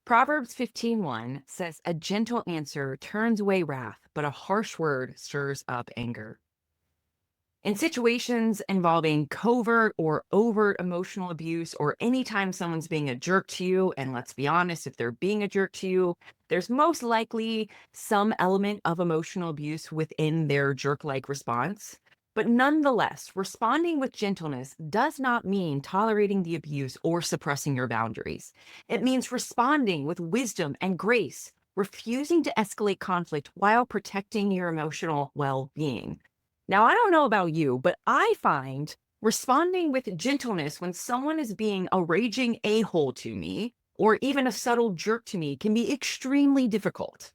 Proverbs 15:1 says, "A gentle answer turns away wrath, but a harsh word stirs up anger." In situations involving covert or overt emotional abuse, or anytime someone's being a jerk to you, and let's be honest, if they're being a jerk to you, there's most likely some element of emotional abuse within their jerk like response. But nonetheless, responding with gentleness does not mean tolerating the abuse or suppressing your boundaries. It means responding with wisdom and grace, refusing to escalate conflict while protecting your emotional well being. Now, I don't know about you, but I find responding with gentleness when someone is being a raging a hole to me or even a subtle jerk to me can be extremely difficult.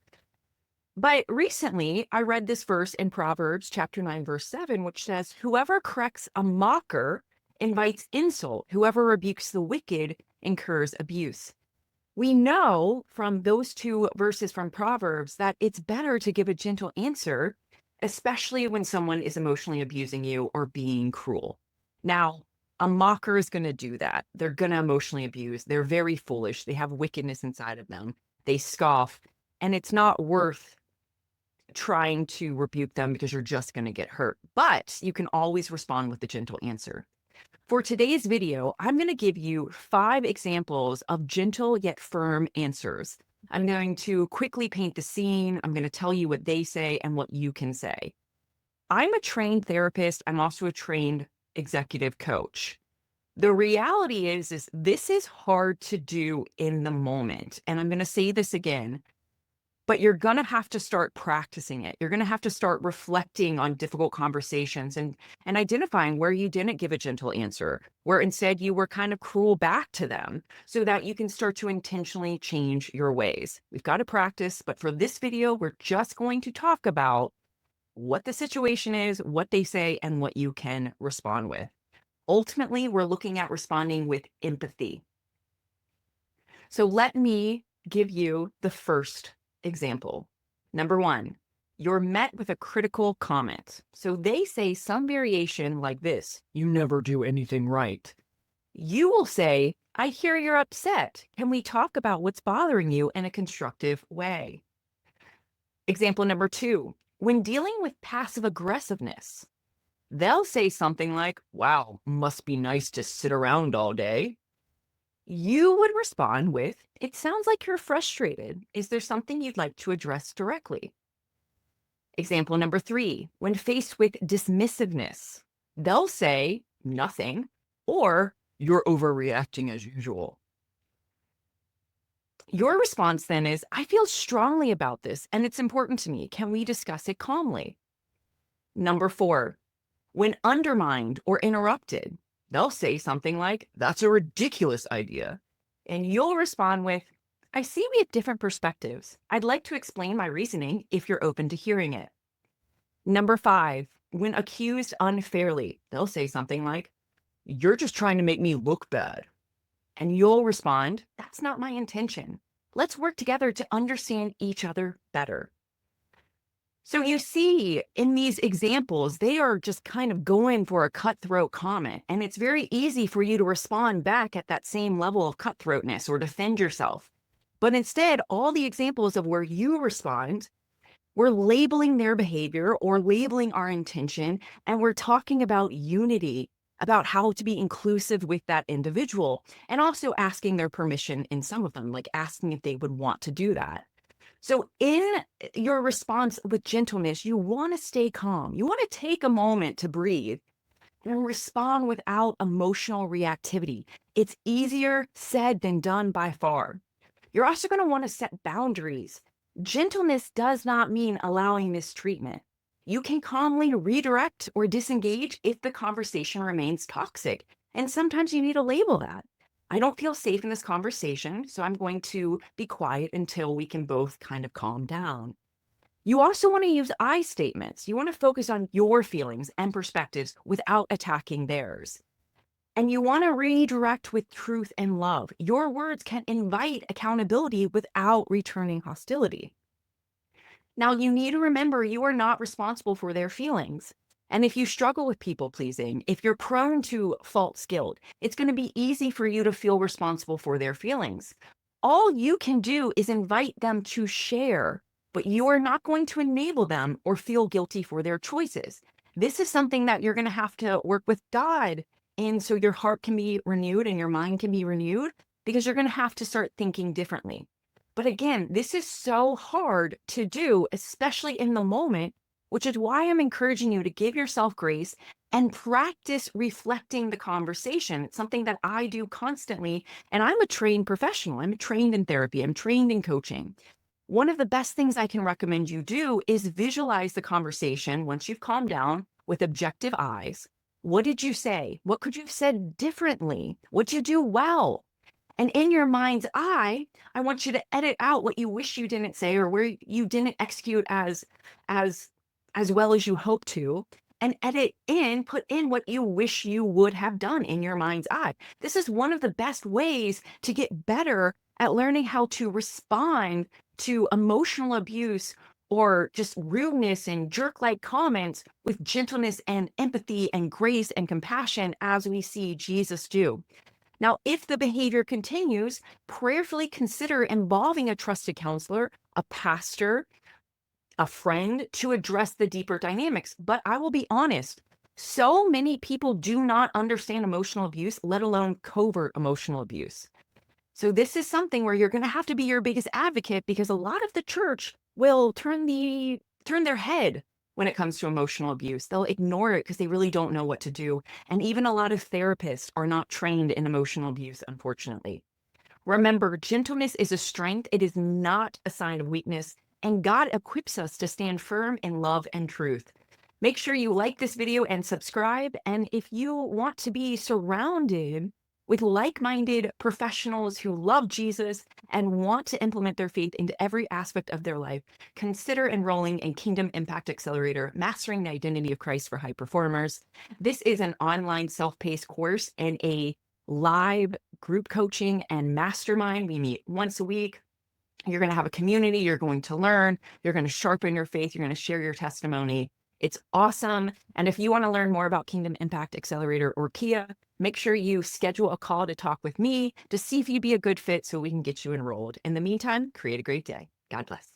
But recently, I read this verse in Proverbs chapter 9, verse 7, which says, "Whoever corrects a mocker invites insult. Whoever rebukes the wicked incurs abuse." We know from those two verses from Proverbs that it's better to give a gentle answer, especially when someone is emotionally abusing you or being cruel. Now, a mocker is going to do that. They're going to emotionally abuse. They're very foolish. They have wickedness inside of them. They scoff, and it's not worth trying to rebuke them because you're just going to get hurt. But you can always respond with a gentle answer. For today's video, I'm going to give you 5 examples of gentle yet firm answers. I'm going to quickly paint the scene. I'm going to tell you what they say and what you can say. I'm a trained therapist. I'm also a trained executive coach. The reality is this is hard to do in the moment. And I'm going to say this again. But you're going to have to start practicing it. You're going to have to start reflecting on difficult conversations and identifying where you didn't give a gentle answer, where instead you were kind of cruel back to them so that you can start to intentionally change your ways. We've got to practice, but for this video, we're just going to talk about what the situation is, what they say, and what you can respond with. Ultimately, we're looking at responding with empathy. So let me give you the first example. Number 1, you're met with a critical comment. So they say some variation like this: "You never do anything right." You will say, "I hear you're upset. Can we talk about what's bothering you in a constructive way?" Example number 2, when dealing with passive aggressiveness, they'll say something like, "Wow, must be nice to sit around all day." You would respond with, "It sounds like you're frustrated. Is there something you'd like to address directly?" Example number 3, when faced with dismissiveness, they'll say, "Nothing," or "You're overreacting as usual." Your response then is, "I feel strongly about this and it's important to me. Can we discuss it calmly?" Number 4, when undermined or interrupted, they'll say something like, "That's a ridiculous idea." And you'll respond with, "I see we have different perspectives. I'd like to explain my reasoning if you're open to hearing it." Number 5, when accused unfairly, they'll say something like, "You're just trying to make me look bad." And you'll respond, "That's not my intention. Let's work together to understand each other better." So you see in these examples, they are just kind of going for a cutthroat comment. And it's very easy for you to respond back at that same level of cutthroatness or defend yourself. But instead, all the examples of where you respond, we're labeling their behavior or labeling our intention. And we're talking about unity, about how to be inclusive with that individual, and also asking their permission in some of them, like asking if they would want to do that. So, in your response with gentleness, you want to stay calm. You want to take a moment to breathe and respond without emotional reactivity. It's easier said than done by far. You're also going to want to set boundaries. Gentleness does not mean allowing mistreatment. You can calmly redirect or disengage if the conversation remains toxic. And sometimes you need to label that. "I don't feel safe in this conversation, so I'm going to be quiet until we can both kind of calm down." You also want to use I statements. You want to focus on your feelings and perspectives without attacking theirs. And you want to redirect with truth and love. Your words can invite accountability without returning hostility. Now, you need to remember you are not responsible for their feelings. And if you struggle with people pleasing, if you're prone to false guilt, it's going to be easy for you to feel responsible for their feelings. All you can do is invite them to share, but you are not going to enable them or feel guilty for their choices. This is something that you're going to have to work with God. And so your heart can be renewed and your mind can be renewed because you're going to have to start thinking differently. But again, this is so hard to do, especially in the moment, which is why I'm encouraging you to give yourself grace and practice reflecting the conversation. It's something that I do constantly. And I'm a trained professional. I'm trained in therapy. I'm trained in coaching. One of the best things I can recommend you do is visualize the conversation once you've calmed down with objective eyes. What did you say? What could you have said differently? What did you do well? And in your mind's eye, I want you to edit out what you wish you didn't say or where you didn't execute as as well as you hope to, and put in what you wish you would have done in your mind's eye. This is one of the best ways to get better at learning how to respond to emotional abuse or just rudeness and jerk-like comments with gentleness and empathy and grace and compassion as we see Jesus do. Now, if the behavior continues, prayerfully consider involving a trusted counselor, a pastor, a friend to address the deeper dynamics. But I will be honest, so many people do not understand emotional abuse, let alone covert emotional abuse. So this is something where you're going to have to be your biggest advocate because a lot of the church will turn their head when it comes to emotional abuse. They'll ignore it because they really don't know what to do. And even a lot of therapists are not trained in emotional abuse, unfortunately. Remember, gentleness is a strength. It is not a sign of weakness. And God equips us to stand firm in love and truth. Make sure you like this video and subscribe. And if you want to be surrounded with like-minded professionals who love Jesus and want to implement their faith into every aspect of their life, consider enrolling in Kingdom Impact Accelerator, Mastering the Identity of Christ for High Performers. This is an online self-paced course and a live group coaching and mastermind. We meet once a week. You're going to have a community. You're going to learn. You're going to sharpen your faith. You're going to share your testimony. It's awesome. And if you want to learn more about Kingdom Impact Accelerator or KIA, make sure you schedule a call to talk with me to see if you'd be a good fit so we can get you enrolled. In the meantime, create a great day. God bless.